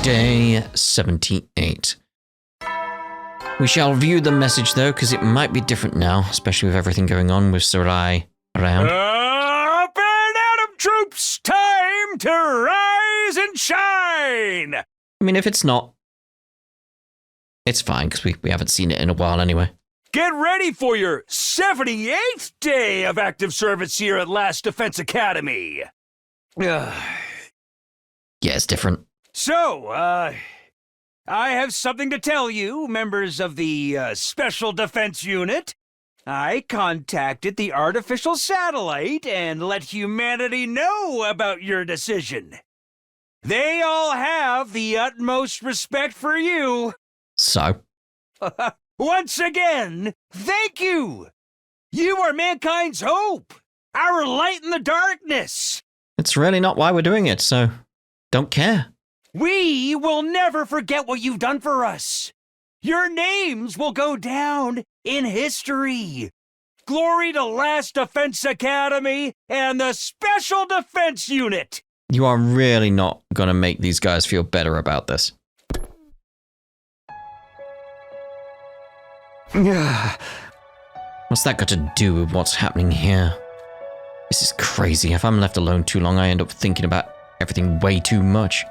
Day 78. We shall view the message though, because it might be different now, especially with everything going on with Sarai around. Up and Adam troops, time to rise and shine! I mean, if it's not, it's fine, because we haven't seen it in a while anyway. Get ready for your 78th day of active service here at Last Defense Academy. Yeah, it's different. So, I have something to tell you, members of the Special Defense Unit. I contacted the artificial satellite and let humanity know about your decision. They all have the utmost respect for you. So? Once again, thank you! You are mankind's hope, our light in the darkness. It's really not why we're doing it, so don't care. We will never forget what you've done for us. Your names will go down in history. Glory to Last Defense Academy and the Special Defense Unit. You are really not going to make these guys feel better about this. What's that got to do with what's happening here? This is crazy. If I'm left alone too long, I end up thinking about everything way too much.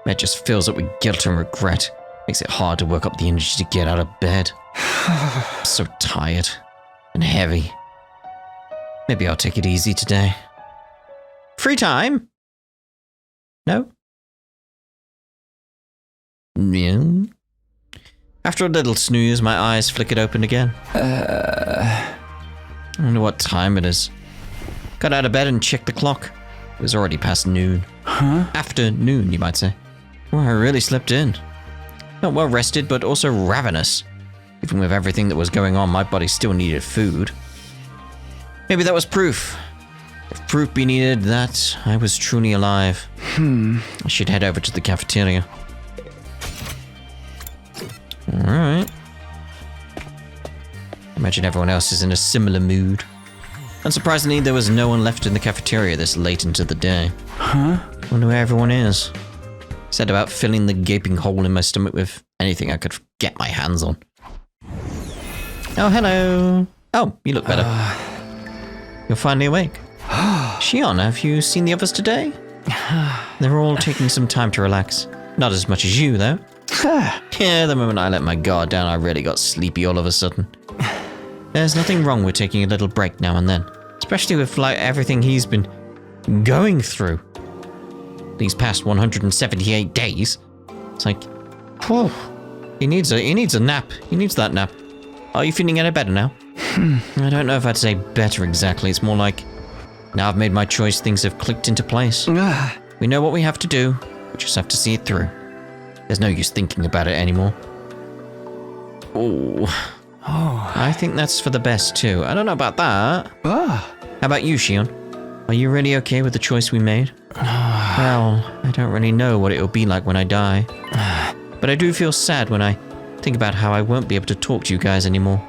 It just fills up with guilt and regret. Makes it hard to work up the energy to get out of bed. I'm so tired and heavy. Maybe I'll take it easy today. Free time? No? Yeah. After a little snooze, my eyes flickered open again. I wonder what time it is. Got out of bed and checked the clock. It was already past noon. Huh? Afternoon, you might say. Well, I really slept in. Not well rested, but also ravenous. Even with everything that was going on, my body still needed food. Maybe that was proof. If proof be needed that I was truly alive, I should head over to the cafeteria. Alright. Imagine everyone else is in a similar mood. Unsurprisingly, there was no one left in the cafeteria this late into the day. Huh? Wonder where everyone is. Said about filling the gaping hole in my stomach with anything I could get my hands on. Oh, hello. Oh, you look better. You're finally awake. Shion, have you seen the others today? They're all taking some time to relax. Not as much as you, though. Yeah, the moment I let my guard down, I really got sleepy all of a sudden. There's nothing wrong with taking a little break now and then, especially with like everything he's been going through these past 178 days. It's like, whew, he needs a nap. He needs that nap. Are you feeling any better now? I don't know if I'd say better exactly. It's more like, now I've made my choice, things have clicked into place. We know what we have to do. We just have to see it through. There's no use thinking about it anymore. Oh, I think that's for the best too. I don't know about that. How about you, Shion? Are you really okay with the choice we made? Well, I don't really know what it'll be like when I die. But I do feel sad when I think about how I won't be able to talk to you guys anymore.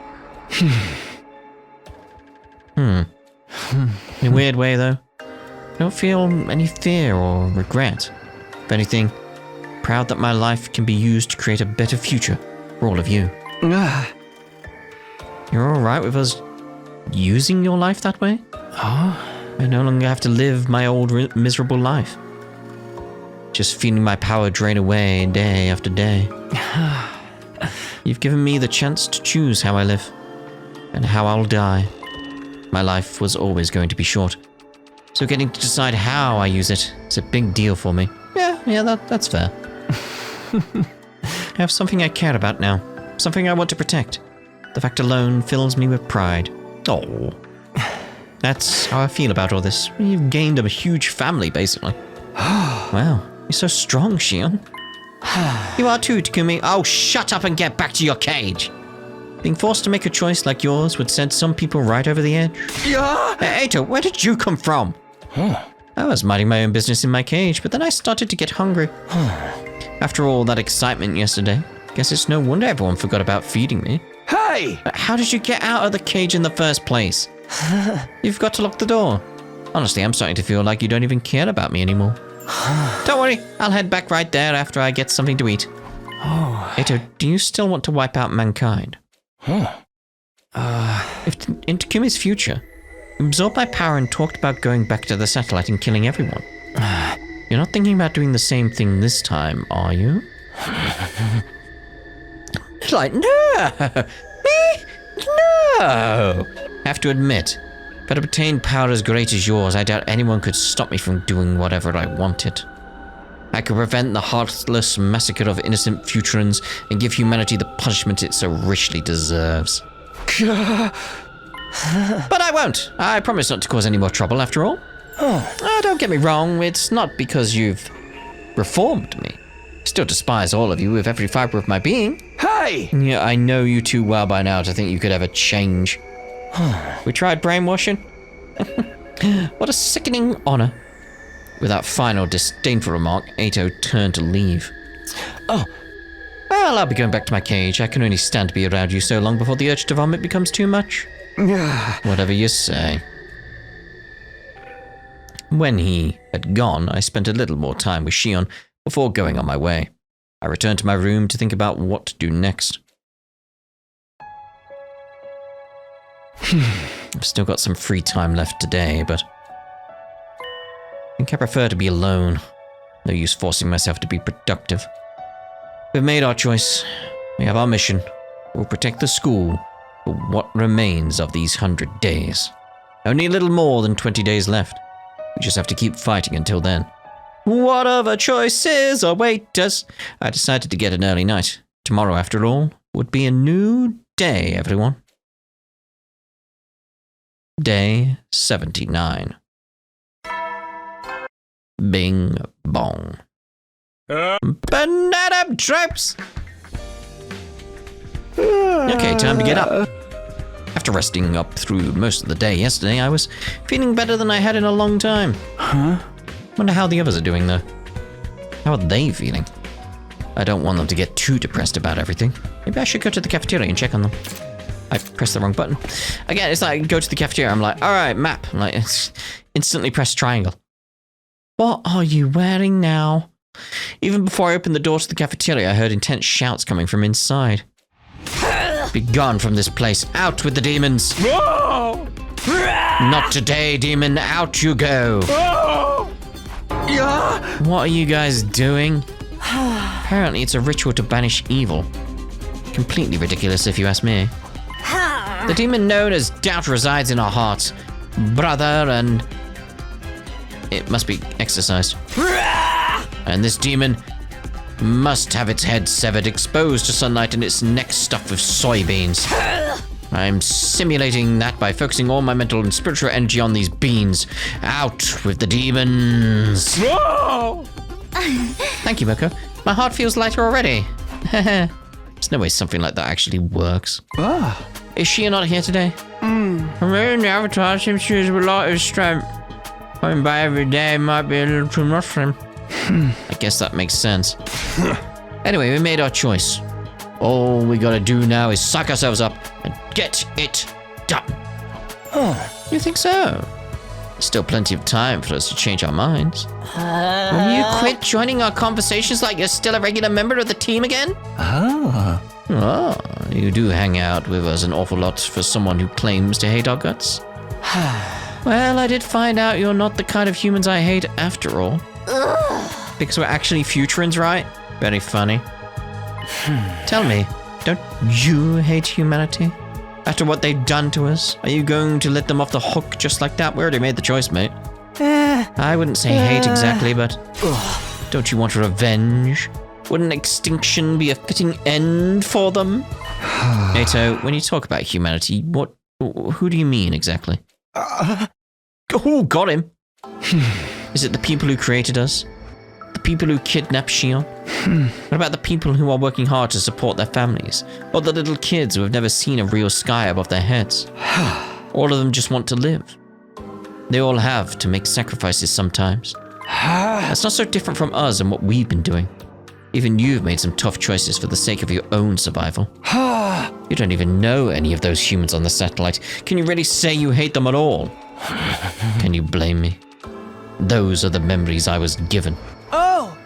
In a weird way, though. I don't feel any fear or regret. If anything, proud that my life can be used to create a better future for all of you. You're alright with us using your life that way? I no longer have to live my old miserable life. Just feeling my power drain away day after day. You've given me the chance to choose how I live and how I'll die. My life was always going to be short, so getting to decide how I use it is a big deal for me. Yeah, that's fair. I have something I care about now, something I want to protect. The fact alone fills me with pride. Oh, that's how I feel about all this. You've gained a huge family, basically. Wow, you're so strong, Shion. You are too, Takumi. Oh, shut up and get back to your cage. Being forced to make a choice like yours would send some people right over the edge. Eito, where did you come from? I was minding my own business in my cage, but then I started to get hungry. After all that excitement yesterday, guess it's no wonder everyone forgot about feeding me. Hey! How did you get out of the cage in the first place? You've got to lock the door. Honestly, I'm starting to feel like you don't even care about me anymore. Don't worry, I'll head back right there after I get something to eat. Eito, do you still want to wipe out mankind? If in Takumi's future, you absorbed my power and talked about going back to the satellite and killing everyone. You're not thinking about doing the same thing this time, are you? Like, no! Me? No! Have to admit, if I'd obtained power as great as yours, I doubt anyone could stop me from doing whatever I wanted. I could prevent the heartless massacre of innocent Futurans and give humanity the punishment it so richly deserves. But I won't. I promise not to cause any more trouble after all. Don't get me wrong, it's not because you've reformed me. I still despise all of you with every fiber of my being. Hey! Yeah, I know you too well by now to think you could ever change. We tried brainwashing? What a sickening honor. With that final disdainful remark, Eito turned to leave. Well, I'll be going back to my cage. I can only stand to be around you so long before the urge to vomit becomes too much. Whatever you say. When he had gone, I spent a little more time with Shion before going on my way. I returned to my room to think about what to do next. I've still got some free time left today, but I think I prefer to be alone. No use forcing myself to be productive. We've made our choice. We have our mission. We'll protect the school for what remains of these 100 days. Only a little more than 20 days left. We just have to keep fighting until then. What other choices await us? I decided to get an early night. Tomorrow, after all, would be a new day, everyone. Day 79. Bing bong. Banana tropes! Okay, time to get up. After resting up through most of the day yesterday, I was feeling better than I had in a long time. Wonder how the others are doing, though. How are they feeling? I don't want them to get too depressed about everything. Maybe I should go to the cafeteria and check on them. I pressed the wrong button. Again, it's like I go to the cafeteria, I'm like, alright, map. I'm like, instantly press triangle. What are you wearing now? Even before I opened the door to the cafeteria, I heard intense shouts coming from inside. Be gone from this place. Out with the demons. Whoa! Not today, demon. Out you go. Whoa! Yeah! What are you guys doing? Apparently it's a ritual to banish evil. Completely ridiculous if you ask me. The demon known as Doubt resides in our hearts. Brother, and it must be exorcised. And this demon must have its head severed, exposed to sunlight, and its neck stuffed with soybeans. I'm simulating that by focusing all my mental and spiritual energy on these beans. Out with the demons. Whoa! Thank you, Moko. My heart feels lighter already. There's no way something like that actually works. Is she not here today? Removing the avatar seems to use a lot of strength. Going by every day might be a little too much for him. I guess that makes sense. Anyway, we made our choice. All we gotta do now is suck ourselves up and get it done. You think so? There's still plenty of time for us to change our minds. Will you quit joining our conversations like you're still a regular member of the team again? Oh, you do hang out with us an awful lot for someone who claims to hate our guts. Well, I did find out you're not the kind of humans I hate after all. Because we're actually Futurans, right? Very funny. Tell me, don't you hate humanity? After what they've done to us, are you going to let them off the hook just like that? We already made the choice, mate. I wouldn't say hate exactly, but don't you want revenge? Wouldn't extinction be a fitting end for them? Eito, when you talk about humanity, who do you mean exactly? Oh, got him. Is it the people who created us? The people who kidnapped Shion? What about the people who are working hard to support their families? Or the little kids who have never seen a real sky above their heads? All of them just want to live. They all have to make sacrifices sometimes. That's not so different from us and what we've been doing. Even you've made some tough choices for the sake of your own survival. You don't even know any of those humans on the satellite. Can you really say you hate them at all? Can you blame me? Those are the memories I was given. Oh!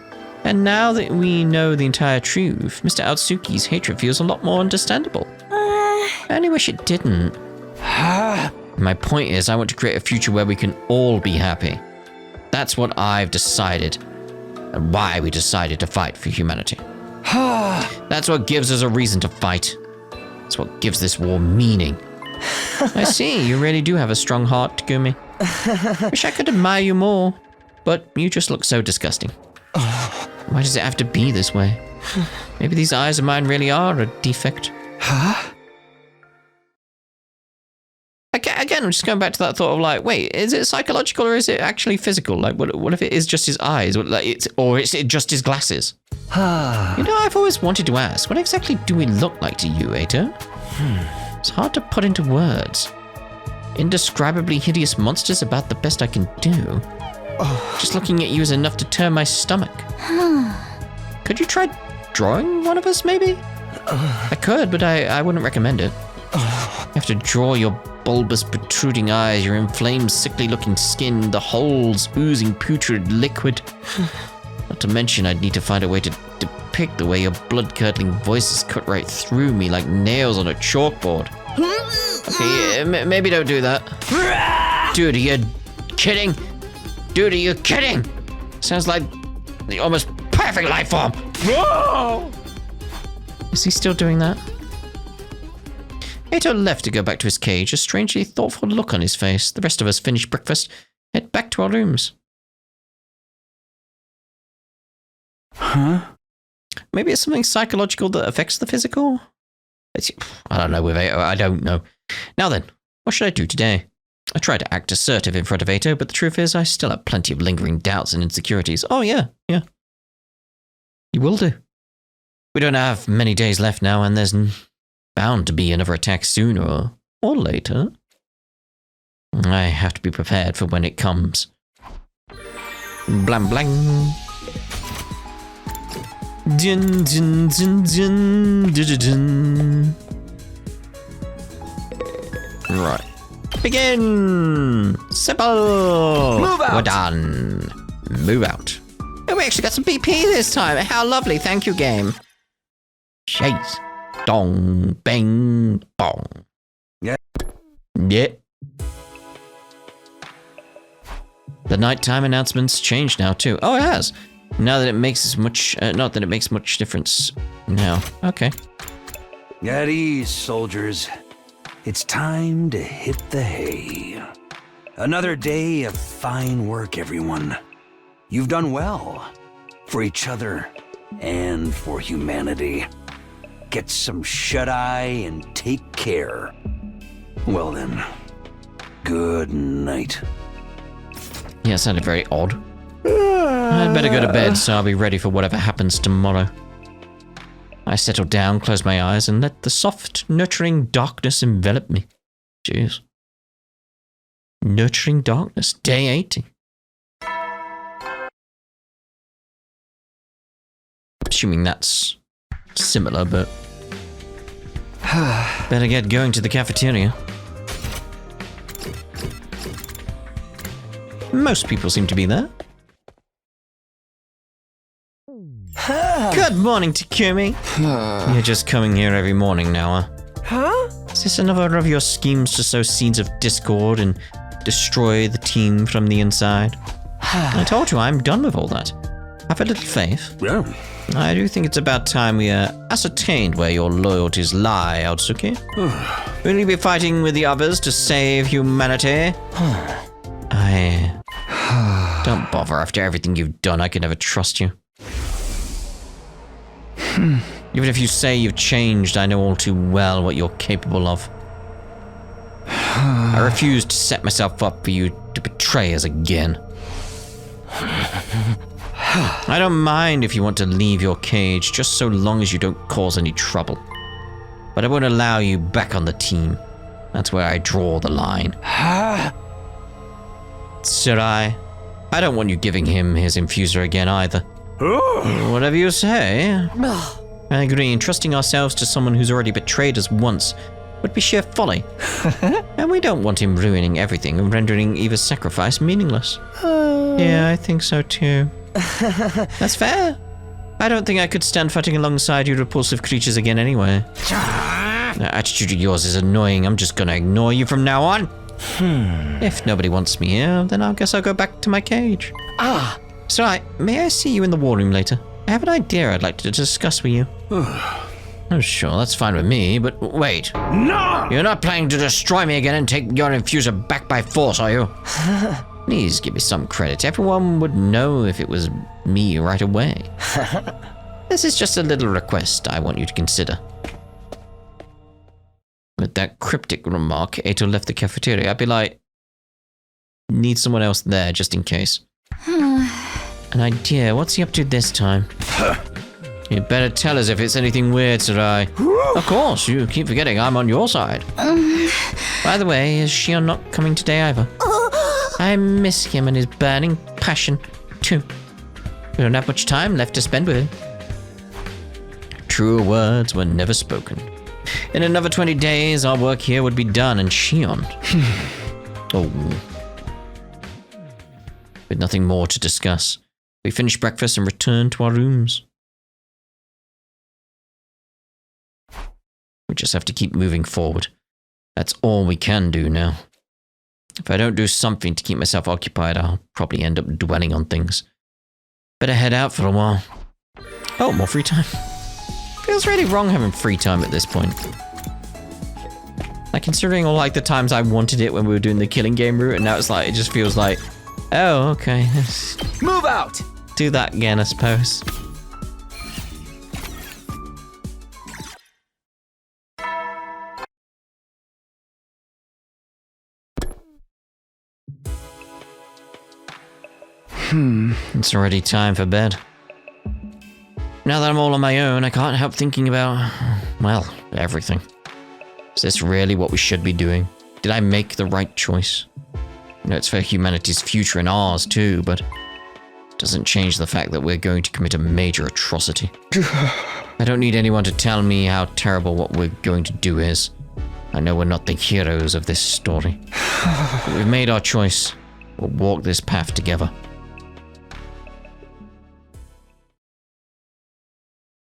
And now that we know the entire truth, Mr. Aotsuki's hatred feels a lot more understandable. I only wish it didn't. My point is, I want to create a future where we can all be happy. That's what I've decided, and why we decided to fight for humanity. That's what gives us a reason to fight. That's what gives this war meaning. I see, you really do have a strong heart, Takumi. Wish I could admire you more, but you just look so disgusting. Why does it have to be this way? Maybe these eyes of mine really are a defect. Again, I'm just going back to that thought of like, wait, is it psychological or is it actually physical? Like, what if it is just his eyes, or is it just his glasses? I've always wanted to ask, what exactly do we look like to you, Eito? It's hard to put into words. Indescribably hideous monsters about the best I can do. Just looking at you is enough to turn my stomach. Could you try drawing one of us, maybe? I could, but I wouldn't recommend it. You have to draw your bulbous, protruding eyes, your inflamed, sickly-looking skin, the holes oozing putrid liquid. Not to mention, I'd need to find a way to depict the way your blood-curdling voice is cut right through me like nails on a chalkboard. Okay, maybe don't do that. Dude, are you kidding? Dude, are you kidding? Sounds like the almost perfect life form. Whoa! Is he still doing that? Eito left to go back to his cage, a strangely thoughtful look on his face. The rest of us finished breakfast, head back to our rooms. Maybe it's something psychological that affects the physical? I don't know with Eito, I don't know. Now then, what should I do today? I try to act assertive in front of Eito, but the truth is I still have plenty of lingering doubts and insecurities. Oh yeah. You will do. We don't have many days left now, and there's bound to be another attack sooner or later. I have to be prepared for when it comes. Blam blang. Dun dun dun dun dun dun. Right. Begin! Simple! Move out! We're done. Move out. Oh, we actually got some BP this time. How lovely. Thank you, game. Chase. Dong, bang, bong. Yeah. The nighttime announcements changed now, too. Oh, it has. Now that it makes not that it makes much difference now. Okay. At ease, soldiers. It's time to hit the hay. Another day of fine work, everyone. You've done well. For each other and for humanity. Get some shut-eye and take care. Well then, good night. Yeah, it sounded very odd. I'd better go to bed so I'll be ready for whatever happens tomorrow. I settle down, close my eyes, and let the soft, nurturing darkness envelop me. Jeez. Nurturing darkness, day 80. Assuming that's similar, but better get going to the cafeteria. Most people seem to be there. Good morning, Takumi. You're just coming here every morning now, huh? Is this another of your schemes to sow seeds of discord and destroy the team from the inside? I told you I'm done with all that. Have a little faith. Yeah. I do think it's about time we ascertained where your loyalties lie, Aotsuki. Will you be fighting with the others to save humanity? Don't bother. After everything you've done, I can never trust you. Even if you say you've changed, I know all too well what you're capable of. I refuse to set myself up for you to betray us again. I don't mind if you want to leave your cage, just so long as you don't cause any trouble. But I won't allow you back on the team. That's where I draw the line. Tsurai, I don't want you giving him his infuser again either. Whatever you say. I agree, entrusting ourselves to someone who's already betrayed us once would be sheer folly. And we don't want him ruining everything and rendering Eva's sacrifice meaningless. Yeah, I think so too. That's fair. I don't think I could stand fighting alongside you repulsive creatures again anyway. That attitude of yours is annoying. I'm just gonna ignore you from now on. If nobody wants me here, then I guess I'll go back to my cage. So may I see you in the war room later? I have an idea I'd like to discuss with you. Oh, sure, that's fine with me, but wait. No! You're not planning to destroy me again and take your infuser back by force, are you? Please give me some credit. Everyone would know if it was me right away. This is just a little request I want you to consider. With that cryptic remark, Eito left the cafeteria. I'd be like, need someone else there just in case. An idea. What's he up to this time? You better tell us if it's anything weird, Sarai. Of course, you keep forgetting I'm on your side. By the way, is Shion not coming today either? I miss him and his burning passion, too. We don't have much time left to spend with him. Truer words were never spoken. In another 20 days, our work here would be done, and Shion... oh. With nothing more to discuss, we finished breakfast and returned to our rooms. We just have to keep moving forward. That's all we can do now. If I don't do something to keep myself occupied, I'll probably end up dwelling on things. Better head out for a while. Oh, more free time. Feels really wrong having free time at this point. Like, considering all like the times I wanted it when we were doing the killing game route, and now it's like, it just feels like, oh, okay. Move out! Do that again, I suppose. It's already time for bed. Now that I'm all on my own, I can't help thinking about, well, everything. Is this really what we should be doing? Did I make the right choice? I know it's for humanity's future and ours too, but it doesn't change the fact that we're going to commit a major atrocity. I don't need anyone to tell me how terrible what we're going to do is. I know we're not the heroes of this story. But we've made our choice. We'll walk this path together.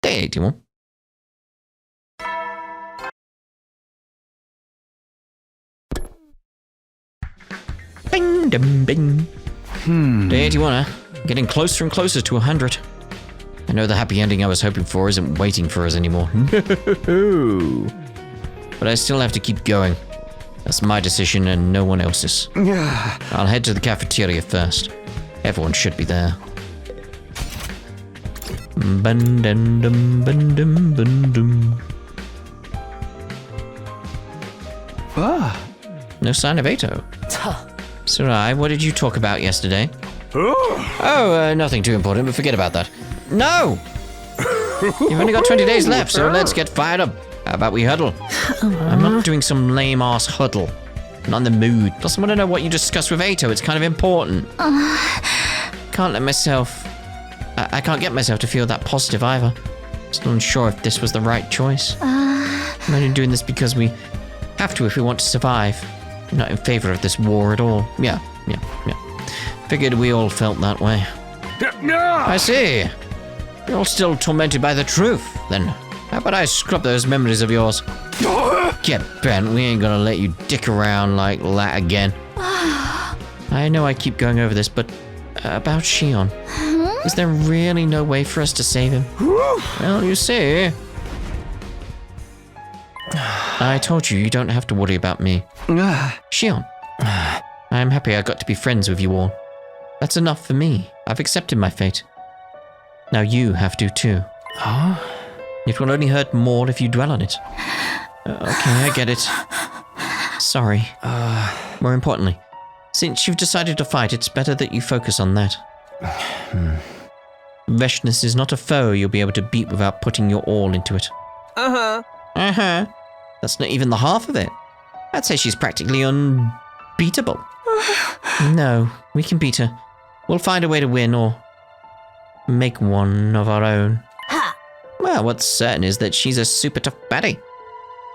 Day 81. Bing, dum, bing. Day 81, huh? Getting closer and closer to 100. I know the happy ending I was hoping for isn't waiting for us anymore. No. But I still have to keep going. That's my decision and no one else's. I'll head to the cafeteria first. Everyone should be there. No sign of Eito. Sarai, what did you talk about yesterday? Nothing too important, but forget about that. No! You've only got 20 days left, so let's get fired up. How about we huddle? I'm not doing some lame-ass huddle. I'm not in the mood. Plus, I want to know what you discussed with Eito. It's kind of important. Can't let myself... I can't get myself to feel that positive either. Still unsure if this was the right choice. I'm only doing this because we have to if we want to survive. I'm not in favor of this war at all. Yeah. Figured we all felt that way. I see. You're all still tormented by the truth, then. How about I scrub those memories of yours? Get bent, we ain't gonna let you dick around like that again. I know I keep going over this, but about Shion. Is there really no way for us to save him? Well, you see. I told you, you don't have to worry about me. Shion. I'm happy I got to be friends with you all. That's enough for me. I've accepted my fate. Now you have to too. It will only hurt more if you dwell on it. Okay, I get it. Sorry. More importantly, since you've decided to fight, it's better that you focus on that. Veshness is not a foe you'll be able to beat without putting your all into it. That's not even the half of it. I'd say she's practically unbeatable. No, we can beat her. We'll find a way to win or make one of our own. Well, what's certain is that she's a super tough baddie.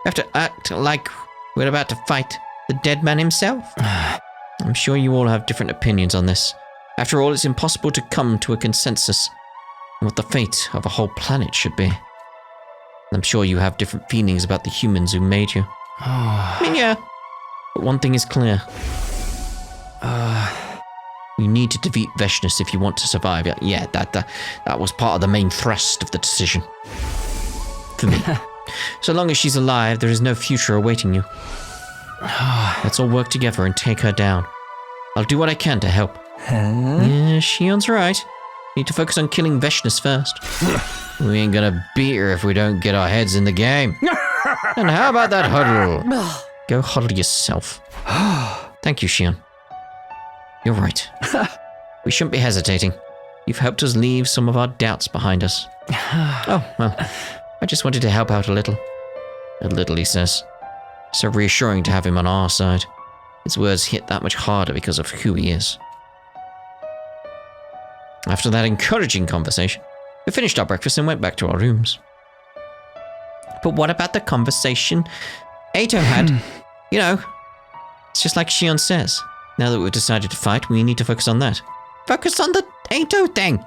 We have to act like we're about to fight the dead man himself. I'm sure you all have different opinions on this. After all, it's impossible to come to a consensus on what the fate of a whole planet should be. I'm sure you have different feelings about the humans who made you. I mean, yeah. But one thing is clear. You need to defeat Veshnus if you want to survive. Yeah, that was part of the main thrust of the decision. For me. So long as she's alive, there is no future awaiting you. Let's all work together and take her down. I'll do what I can to help. Yeah, Shion's right. Need to focus on killing Veshnus first. We ain't gonna beat her if we don't get our heads in the game. And how about that huddle? Go huddle yourself. Thank you, Shion. You're right. We shouldn't be hesitating. You've helped us leave some of our doubts behind us. Oh, well, I just wanted to help out a little. A little, he says. So reassuring to have him on our side. His words hit that much harder because of who he is. After that encouraging conversation, we finished our breakfast and went back to our rooms. But what about the conversation Eito had? You know, it's just like Shion says. Now that we've decided to fight, we need to focus on that. Focus on the Eito thing!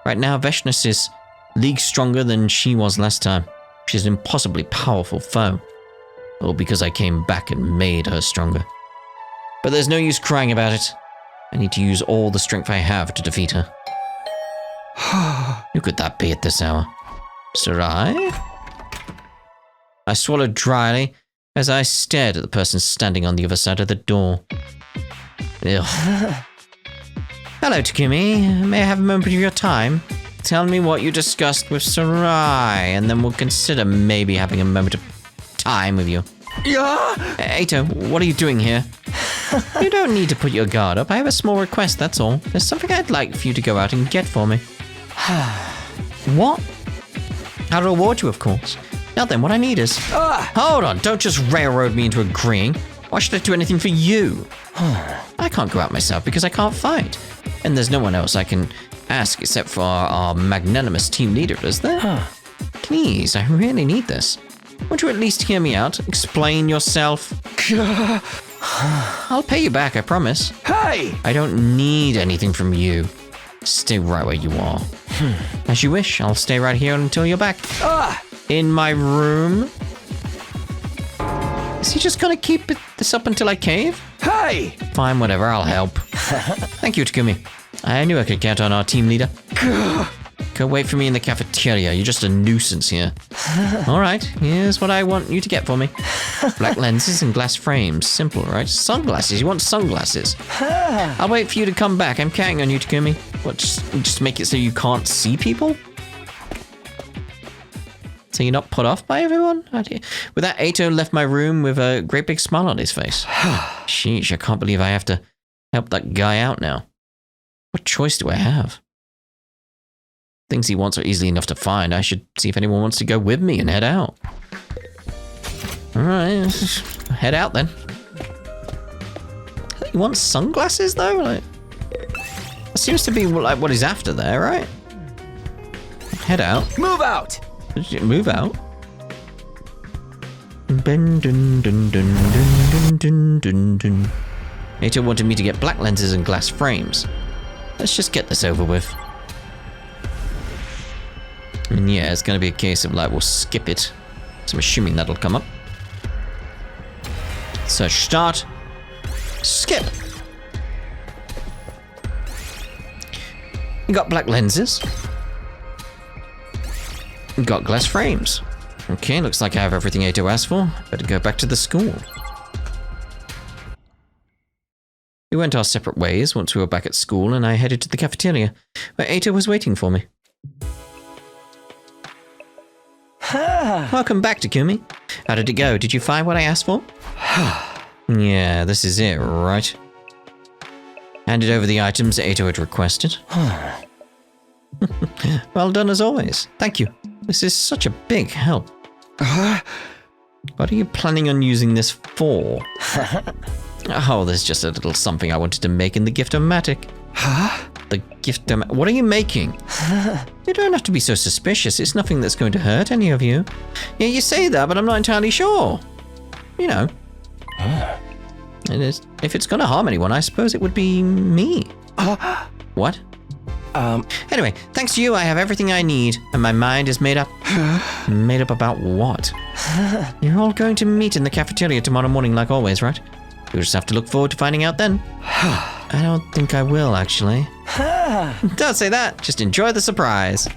Right now, Veshnus is league stronger than she was last time. She's an impossibly powerful foe. All because I came back and made her stronger. But there's no use crying about it. I need to use all the strength I have to defeat her. Who could that be at this hour? Sarai? I swallowed dryly as I stared at the person standing on the other side of the door. Ugh. Hello, Takumi. May I have a moment of your time? Tell me what you discussed with Sarai, and then we'll consider maybe having a moment of time with you. Eito, what are you doing here? You don't need to put your guard up. I have a small request, that's all. There's something I'd like for you to go out and get for me. What? I'll reward you, of course. Now then, what I need is... Hold on, don't just railroad me into agreeing. Why should I do anything for you? I can't go out myself because I can't fight. And there's no one else I can ask except for our magnanimous team leader, is there? Please, I really need this. Won't you at least hear me out? Explain yourself. I'll pay you back, I promise. Hey! I don't need anything from you. Stay right where you are. As you wish, I'll stay right here until you're back. In my room? Is he just gonna keep this up until I cave? Hey! Fine, whatever, I'll help. Thank you, Takumi. I knew I could count on our team leader. Go wait for me in the cafeteria. You're just a nuisance here. All right, here's what I want you to get for me. Black lenses and glass frames. Simple, right? Sunglasses. You want sunglasses. I'll wait for you to come back. I'm counting on you, Takumi. What, just make it so you can't see people? So you're not put off by everyone? With that, Eito left my room with a great big smile on his face. Sheesh, I can't believe I have to help that guy out now. What choice do I have? Things he wants are easily enough to find. I should see if anyone wants to go with me and head out. Alright, head out then. He wants sunglasses though? Like, that seems to be like what he's after there, right? Head out. Move out! Move out? Eito wanted me to get black lenses and glass frames. Let's just get this over with. And yeah, it's gonna be a case of like, we'll skip it. So I'm assuming that'll come up. Search start. Skip. You got black lenses. You got glass frames. Okay, looks like I have everything Eito asked for. Better go back to the school. We went our separate ways once we were back at school, and I headed to the cafeteria, where Eito was waiting for me. Welcome back, Takumi. How did it go? Did you find what I asked for? Yeah, this is it, right? Handed over the items Eito had requested. Well done as always. Thank you. This is such a big help. What are you planning on using this for? Oh, there's just a little something I wanted to make in the gift of Matic. the gift. What are you making? You don't have to be so suspicious. It's nothing that's going to hurt any of you. Yeah, you say that, but I'm not entirely sure. You know. It is. If it's going to harm anyone, I suppose it would be me. What? Anyway, thanks to you, I have everything I need, and my mind is made up. Made up about what? You're all going to meet in the cafeteria tomorrow morning, like always, right? You'll just have to look forward to finding out then. I don't think I will, actually. Don't say that. Just enjoy the surprise.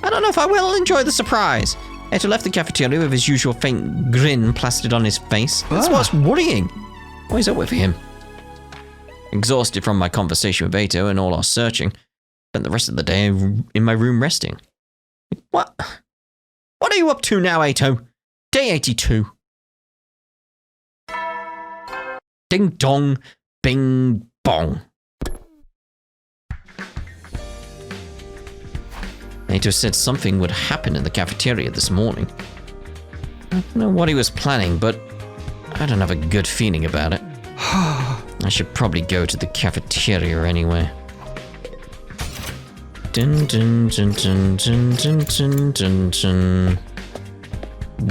I don't know if I will enjoy the surprise. Eito left the cafeteria with his usual faint grin plastered on his face. That's what's worrying. What is up with him? Exhausted from my conversation with Eito and all our searching, spent the rest of the day in my room resting. What? What are you up to now, Eito? Day 82. Ding dong, bing bong. Eito said something would happen in the cafeteria this morning. I don't know what he was planning, but I don't have a good feeling about it. I should probably go to the cafeteria anyway. Dun, dun, dun, dun, dun, dun, dun, dun, dun.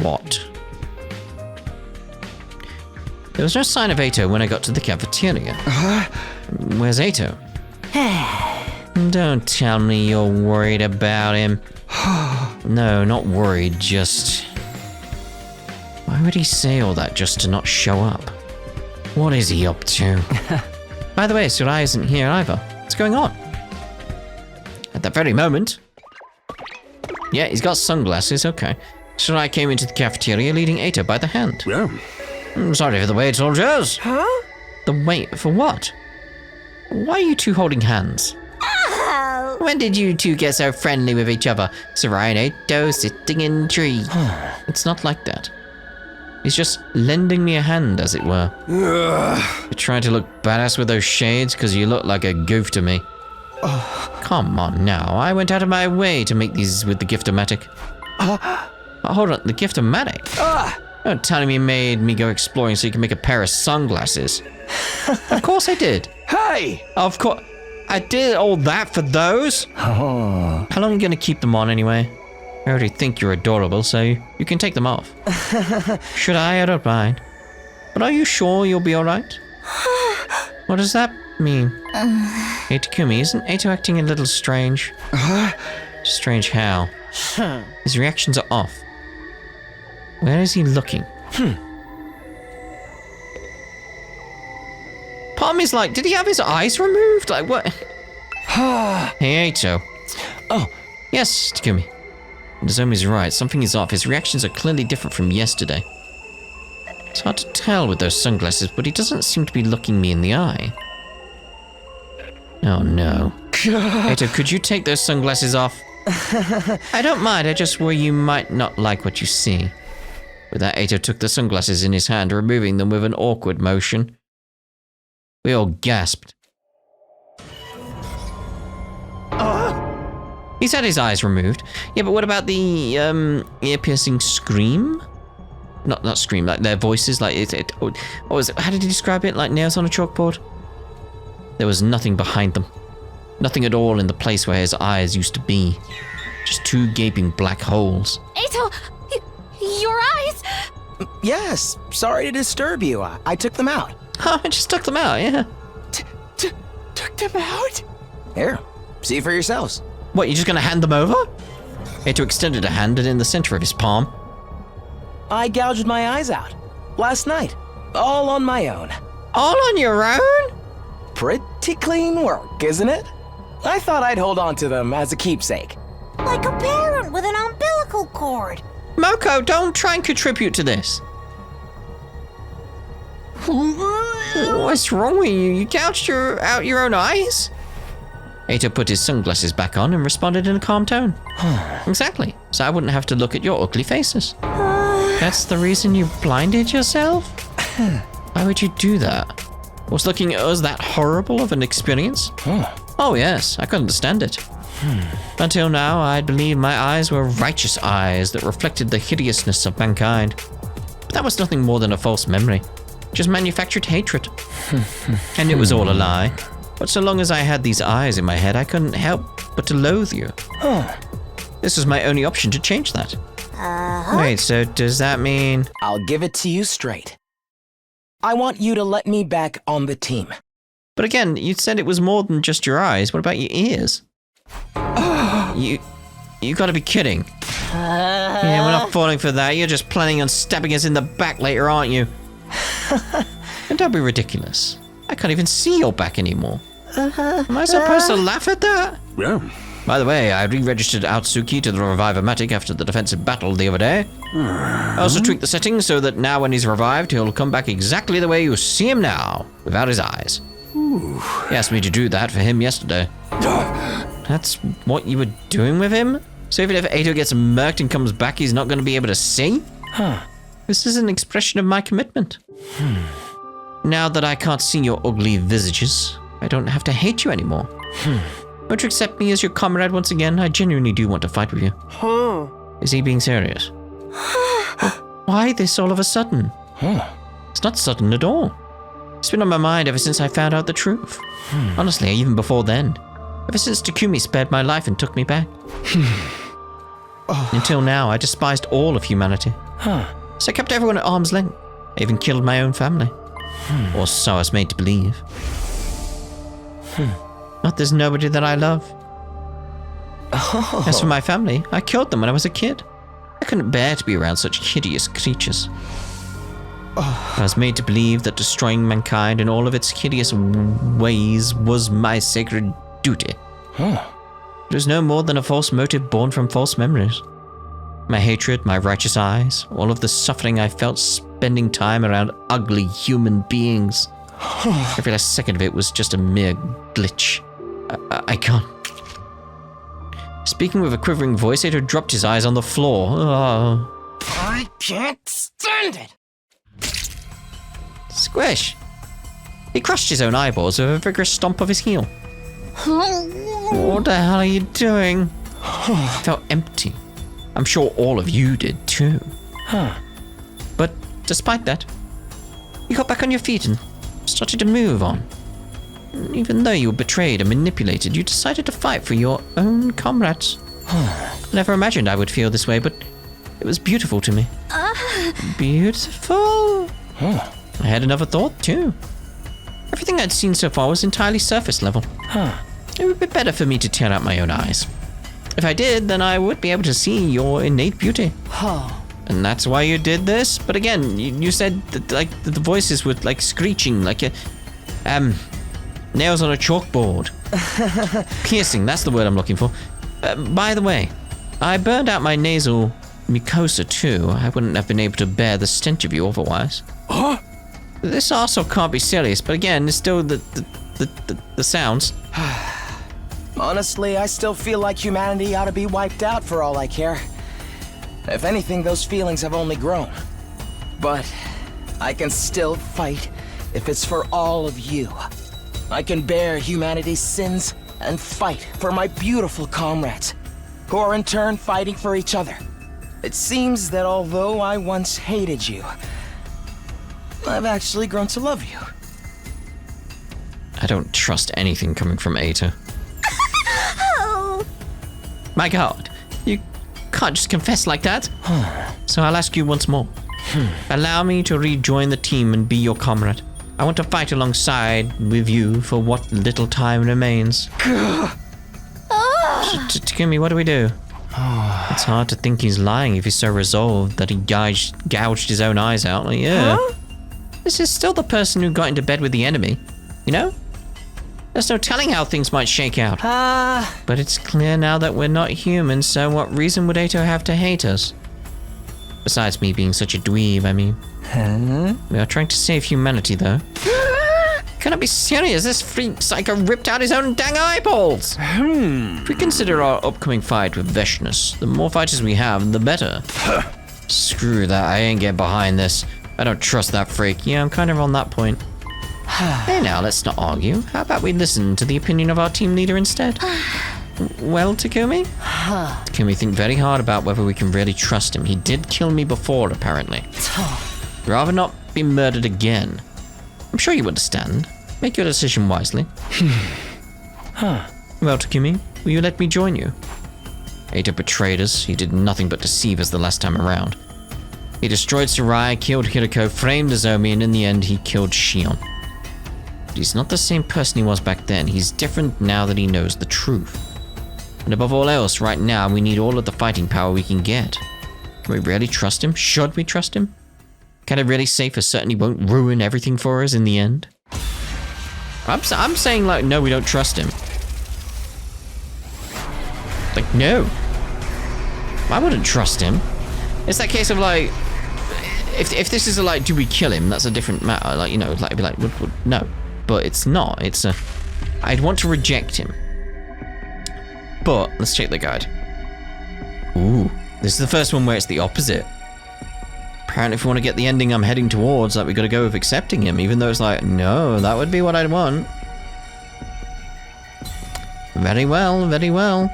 What? There was no sign of Eito when I got to the cafeteria. Where's Eito? Don't tell me you're worried about him. No, not worried, just... Why would he say all that just to not show up? What is he up to? By the way, Surai isn't here either. What's going on? At that very moment... Yeah, he's got sunglasses, okay. Surai came into the cafeteria leading Eito by the hand. Yeah. I'm sorry for the wait, soldiers. Huh? The wait for what? Why are you two holding hands? Oh. When did you two get so friendly with each other? Surai and Eito sitting in tree. It's not like that. He's just lending me a hand, as it were. You're trying to look badass with those shades because you look like a goof to me. Come on now, I went out of my way to make these with the Gift-O-Matic. Hold on, the Gift-O-Matic? Don't tell me you made me go exploring so you can make a pair of sunglasses. Of course I did. Hey! Of course. I did all that for those? How long are you going to keep them on anyway? I already think you're adorable, so you can take them off. Should I? I don't mind. But are you sure you'll be alright? What does that mean? Hey, Takumi, isn't Eito acting a little strange? Strange how? His reactions are off. Where is he looking? Part of me's like, did he have his eyes removed? Like, what? Hey, Eito. Oh. Yes, Takumi. Nozomi's right. Something is off. His reactions are clearly different from yesterday. It's hard to tell with those sunglasses, but he doesn't seem to be looking me in the eye. Oh, no. Eito, could you take those sunglasses off? I don't mind. I just worry you might not like what you see. With that, Eito took the sunglasses in his hand, removing them with an awkward motion. We all gasped. He's had his eyes removed. Yeah, but what about the ear-piercing scream? Not scream, like their voices, like what was it? How did he describe it? Like nails on a chalkboard? There was nothing behind them. Nothing at all in the place where his eyes used to be. Just two gaping black holes. Eito, your eyes! Yes, sorry to disturb you. I took them out. Oh, I just took them out, yeah. Took them out? Here, see for yourselves. What, you're just gonna hand them over? Eito extended a hand, and in the center of his palm... I gouged my eyes out. Last night. All on my own. All on your own? Pretty clean work, isn't it? I thought I'd hold on to them as a keepsake. Like a parent with an umbilical cord. Moko, don't try and contribute to this. What's wrong with you? You gouged out your own eyes? Eito put his sunglasses back on and responded in a calm tone. Exactly, so I wouldn't have to look at your ugly faces. That's the reason you blinded yourself? Why would you do that? Was looking at us that horrible of an experience? Oh yes, I could understand it. Until now, I'd believed my eyes were righteous eyes that reflected the hideousness of mankind. But that was nothing more than a false memory. Just manufactured hatred. And it was all a lie. But so long as I had these eyes in my head, I couldn't help but to loathe you. This was my only option to change that. Wait, so does that mean... I'll give it to you straight. I want you to let me back on the team. But again, you said it was more than just your eyes. What about your ears? You gotta be kidding. Yeah, we're not falling for that. You're just planning on stabbing us in the back later, aren't you? And don't be ridiculous. I can't even see your back anymore. Am I supposed to laugh at that? Yeah. By the way, I re-registered Outsuki to the Revive-O-Matic after the defensive battle the other day. I also tweaked the settings so that now when he's revived, he'll come back exactly the way you see him now, without his eyes. He asked me to do that for him yesterday. That's what you were doing with him? So even if Eito gets murked and comes back, he's not going to be able to see? This is an expression of my commitment. Now that I can't see your ugly visages, I don't have to hate you anymore. Won't you accept me as your comrade once again? I genuinely do want to fight with you. Is he being serious? Why this all of a sudden? It's not sudden at all. It's been on my mind ever since I found out the truth. Honestly, even before then. Ever since Takumi spared my life and took me back. Until now, I despised all of humanity. So I kept everyone at arm's length. I even killed my own family. Or so I was made to believe. But there's nobody that I love. As for my family, I killed them when I was a kid. I couldn't bear to be around such hideous creatures. I was made to believe that destroying mankind in all of its hideous ways was my sacred duty. It was no more than a false motive born from false memories. My hatred, my righteous eyes, all of the suffering I felt spending time around ugly human beings. Every last second of it was just a mere glitch. I can't. Speaking with a quivering voice, Eito dropped his eyes on the floor. Oh. I can't stand it! Squish! He crushed his own eyeballs with a vigorous stomp of his heel. What the hell are you doing? I felt empty. I'm sure all of you did too. But despite that, you got back on your feet and started to move on. Even though you were betrayed and manipulated, you decided to fight for your own comrades. I never imagined I would feel this way, but it was beautiful to me. Beautiful? I had another thought too. Everything I'd seen so far was entirely surface level. It would be better for me to tear out my own eyes. If I did, then I would be able to see your innate beauty. And that's why you did this? But again, you said that like the voices were like screeching, like nails on a chalkboard. Piercing, that's the word I'm looking for. By the way, I burned out my nasal mucosa too. I wouldn't have been able to bear the stench of you otherwise. This also can't be serious, but again, it's still the sounds. Honestly, I still feel like humanity ought to be wiped out for all I care. If anything, those feelings have only grown. But I can still fight if it's for all of you. I can bear humanity's sins and fight for my beautiful comrades, who are in turn fighting for each other. It seems that although I once hated you, I've actually grown to love you. I don't trust anything coming from Eito. My God, you can't just confess like that. So I'll ask you once more. Allow me to rejoin the team and be your comrade. I want to fight alongside with you for what little time remains. Takumi, what do we do? It's hard to think he's lying if he's so resolved that he gouged his own eyes out. Like, yeah. This is still the person who got into bed with the enemy, you know? There's no telling how things might shake out. But it's clear now that we're not human, so what reason would Eito have to hate us? Besides me being such a dweeb, I mean. We are trying to save humanity, though. Cannot be serious, this freak psycho ripped out his own dang eyeballs! If we consider our upcoming fight with Veshnus, the more fighters we have, the better. Screw that, I ain't getting behind this. I don't trust that freak. Yeah, I'm kind of on that point. Hey now, let's not argue. How about we listen to the opinion of our team leader instead? Well, Takumi? Takumi, think very hard about whether we can really trust him. He did kill me before, apparently. Rather not be murdered again. I'm sure you understand. Make your decision wisely. Well, Takumi, will you let me join you? Eito betrayed us. He did nothing but deceive us the last time around. He destroyed Sarai, killed Hiroko, framed Nozomi, and in the end, he killed Shion. But he's not the same person he was back then. He's different now that he knows the truth. And above all else, right now, we need all of the fighting power we can get. Can we really trust him? Should we trust him? Can I really say for certain he won't ruin everything for us in the end? I'm saying, like, no, we don't trust him. Like, no. I wouldn't trust him. It's that case of, like, if this is a, like, do we kill him? That's a different matter. Like, you know, like, be like, no. But it's not. It's a... I'd want to reject him. But, let's check the guide. Ooh. This is the first one where it's the opposite. Apparently, if we want to get the ending I'm heading towards, like, we got to go with accepting him, even though it's like, no, that would be what I'd want. Very well, very well.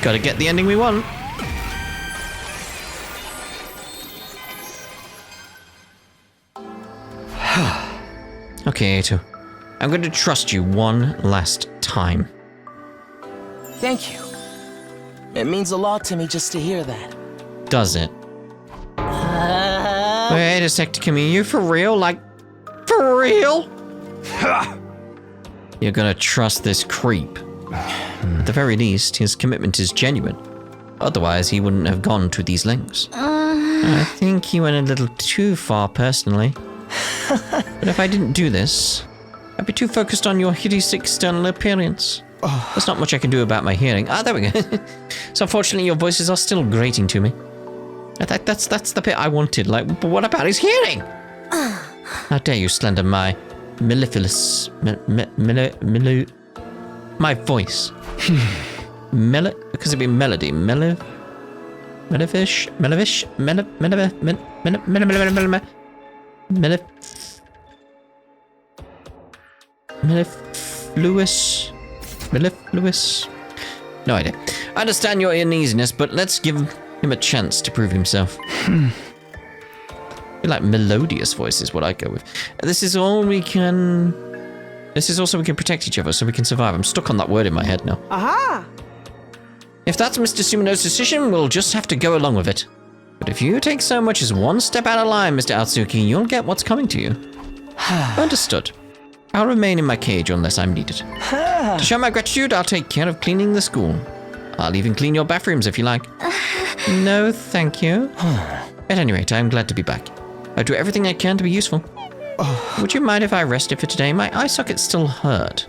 Got to get the ending we want. Okay, Eito. I'm going to trust you one last time. Thank you. It means a lot to me just to hear that. Does it? Wait a sec, Takumi, you for real? Like, for real? You're gonna trust this creep. At the very least, his commitment is genuine. Otherwise, he wouldn't have gone to these lengths. I think he went a little too far, personally. But if I didn't do this, I'd be too focused on your hideous external appearance. There's not much I can do about my hearing. Ah, there we go. So unfortunately, your voices are still grating to me. That's the bit I wanted. Like, but what about his hearing? How dare you slander my mellifluous... my voice. Because it'd be melody. Mellifish? Mellifluous? No idea. I understand your uneasiness, but let's give him a chance to prove himself. I feel like melodious voice is what I go with. This is all we can... This is also we can protect each other so we can survive. I'm stuck on that word in my head now. Aha! If that's Mr. Sumino's decision, we'll just have to go along with it. But if you take so much as one step out of line, Mr. Atsuki, you'll get what's coming to you. Understood. I'll remain in my cage unless I'm needed. To show my gratitude, I'll take care of cleaning the school. I'll even clean your bathrooms if you like. No, thank you. At any rate, I'm glad to be back. I'll do everything I can to be useful. Would you mind if I rested for today? My eye sockets still hurt.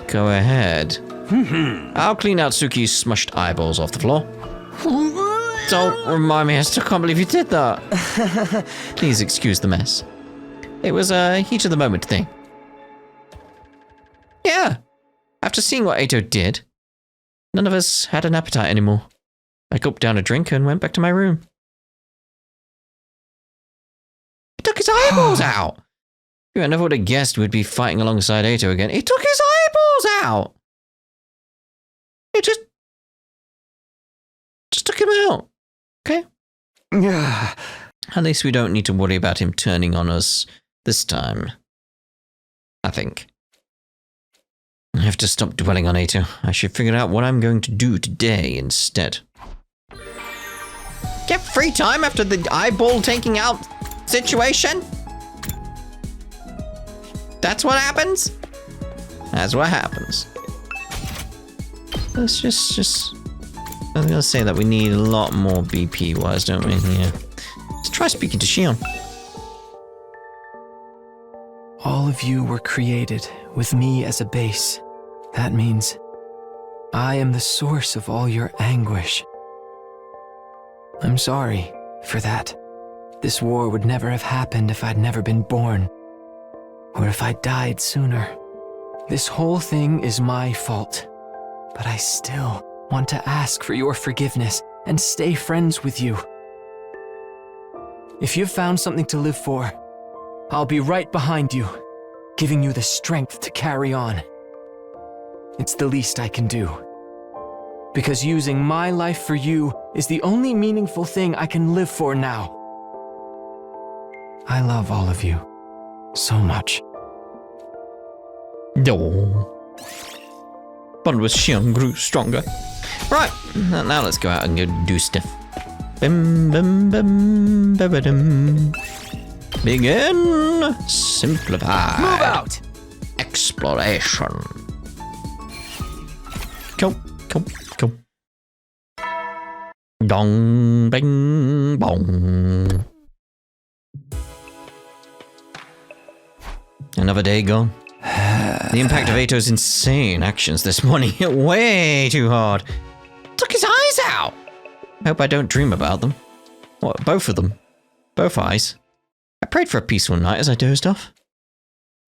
Go ahead. I'll clean out Suki's smushed eyeballs off the floor. Don't remind me, I still can't believe you did that. Please excuse the mess. It was a heat of the moment thing. Yeah. After seeing what Eito did, none of us had an appetite anymore. I gulped down a drink and went back to my room. He took his eyeballs out! I never would have guessed we'd be fighting alongside Eito again. He took his eyeballs out! It just took him out. Okay? Yeah. At least we don't need to worry about him turning on us this time. I think. I have to stop dwelling on Eito. I should figure out what I'm going to do today instead. Get free time after the eyeball taking out situation? That's what happens? That's what happens. Let's just... I was gonna say that we need a lot more BP-wise, don't we? Yeah. Let's try speaking to Shion. All of you were created with me as a base. That means I am the source of all your anguish. I'm sorry for that. This war would never have happened if I'd never been born, or if I'd died sooner. This whole thing is my fault, but I still want to ask for your forgiveness and stay friends with you. If you've found something to live for, I'll be right behind you, giving you the strength to carry on. It's the least I can do. Because using my life for you is the only meaningful thing I can live for now. I love all of you, so much. No. Bond with Xion grew stronger. Right, now let's go out and go do stuff. Bim, bim, bim, bim, bim. Begin. Simplify. Move out! Exploration. Cool, cool, cool. Dong, bing, bong. Another day gone. The impact of Eito's insane actions this morning hit way too hard. Took his eyes out. Hope I don't dream about them. What, both of them? Both eyes? I prayed for a peaceful night as I dozed off.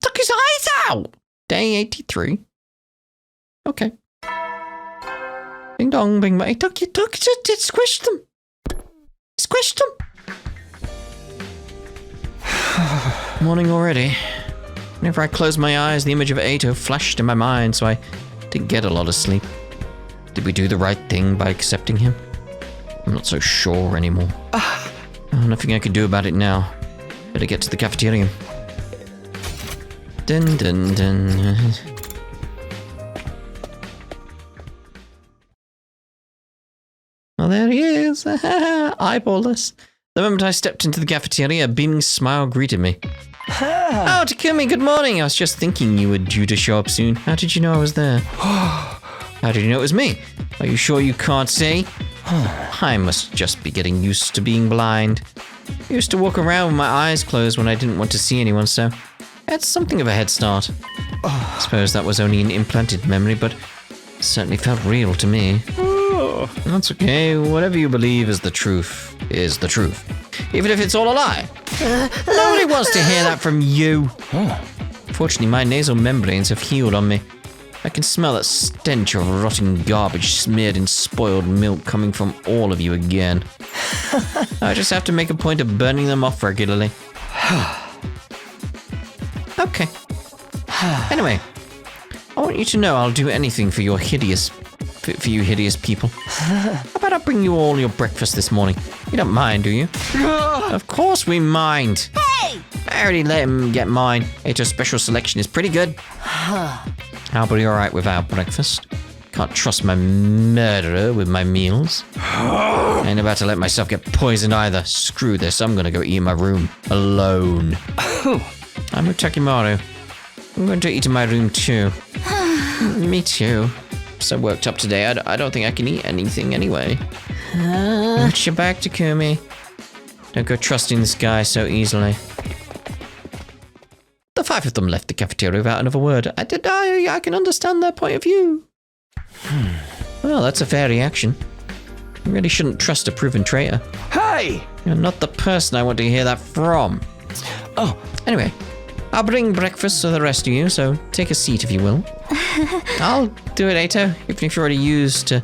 Took his eyes out! Day 83. Okay. Ding dong, bing bang. He took, it squished them. Squished them. Morning already. Whenever I closed my eyes, the image of Eito flashed in my mind, so I didn't get a lot of sleep. Did we do the right thing by accepting him? I'm not so sure anymore. Oh, nothing I can do about it now. Better get to the cafeteria. Dun dun dun. Oh, there he is. Eyeballless. The moment I stepped into the cafeteria, a beaming smile greeted me. Oh, Takumi, good morning. I was just thinking you were due to show up soon. How did you know I was there? How did you know it was me? Are you sure you can't see? I must just be getting used to being blind. I used to walk around with my eyes closed when I didn't want to see anyone, so I had something of a head start. I suppose that was only an implanted memory, but it certainly felt real to me. That's okay. Whatever you believe is the truth, even if it's all a lie. Nobody wants to hear that from you. Fortunately, my nasal membranes have healed on me. I can smell that stench of rotting garbage smeared in spoiled milk coming from all of you again. I just have to make a point of burning them off regularly. Okay. Anyway, I want you to know I'll do anything for your hideous people. How about I bring you all your breakfast this morning? You don't mind, do you? Of course we mind. Hey! I already let him get mine. Eito's special selection is pretty good. I'll be alright without breakfast. Can't trust my murderer with my meals. I ain't about to let myself get poisoned either. Screw this, I'm gonna go eat in my room. Alone. I'm with Takimaru. I'm going to eat in my room too. Me too. I'm so worked up today, I don't think I can eat anything anyway. Watch your back, Takumi. Don't go trusting this guy so easily. The five of them left the cafeteria without another word. I can understand their point of view. Well, that's a fair reaction. You really shouldn't trust a proven traitor. Hey! You're not the person I want to hear that from. Oh. Anyway, I'll bring breakfast for the rest of you, so take a seat if you will. I'll do it, Eito. Even if you're already used to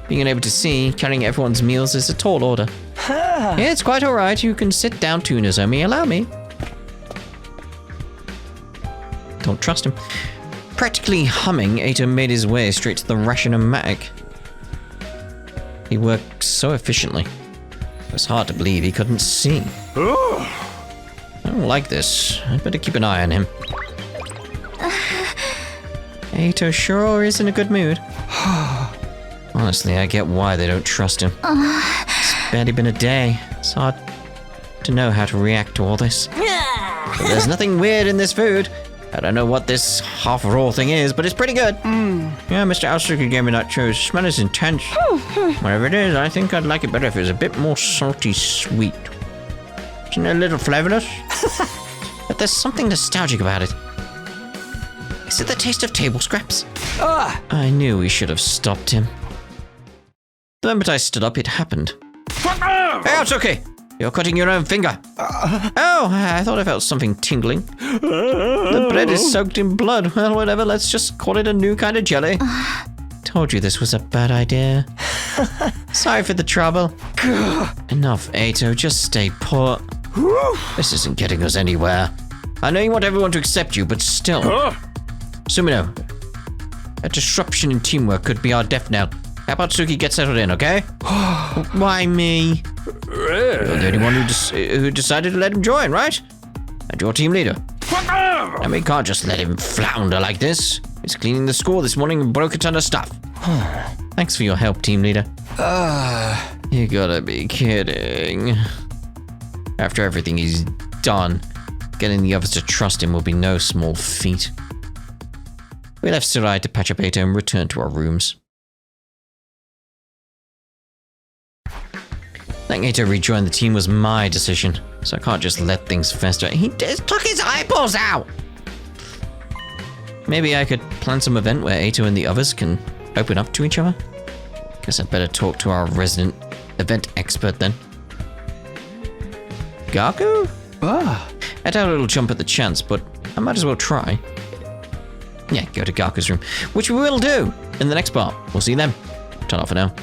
being unable to see, carrying everyone's meals is a tall order. Yeah, it's quite alright. You can sit down too, Nozomi. Allow me. Don't trust him. Practically humming, Eito made his way straight to the ration-o-matic. He worked so efficiently. It was hard to believe he couldn't see. I don't like this. I'd better keep an eye on him. Eito sure is in a good mood. Honestly, I get why they don't trust him. It's barely been a day. It's hard to know how to react to all this. But there's nothing weird in this food. I don't know what this half-raw thing is, but it's pretty good. Yeah, Mr. Aosuke gave me that chose. Smell is intense. Whatever it is, I think I'd like it better if it was a bit more salty sweet. Isn't it a little flavorless? But there's something nostalgic about it. Is it the taste of table scraps? I knew we should have stopped him. The moment I stood up, it happened. Hey, it's okay. You're cutting your own finger. Oh, I thought I felt something tingling. The bread is soaked in blood. Well, whatever, let's just call it a new kind of jelly. Told you this was a bad idea. Sorry for the trouble. Enough, Eito, just stay put. This isn't getting us anywhere. I know you want everyone to accept you, but still. Sumino, a disruption in teamwork could be our death knell. How about Suki get settled in, okay? Why me? You're the only one who decided to let him join, right? And your team leader. And we can't just let him flounder like this. He's cleaning the school this morning and broke a ton of stuff. Thanks for your help, team leader. You gotta be kidding. After everything he's done, getting the others to trust him will be no small feat. We left Sarai to patch up Eito and returned to our rooms. Letting Eito rejoin the team was my decision, so I can't just let things fester. He just took his eyeballs out! Maybe I could plan some event where Eito and the others can open up to each other? Guess I'd better talk to our resident event expert then. Gaku? I doubt it'll jump at the chance, but I might as well try. Yeah, go to Gaku's room, which we will do in the next part. We'll see you then. Turn off for now.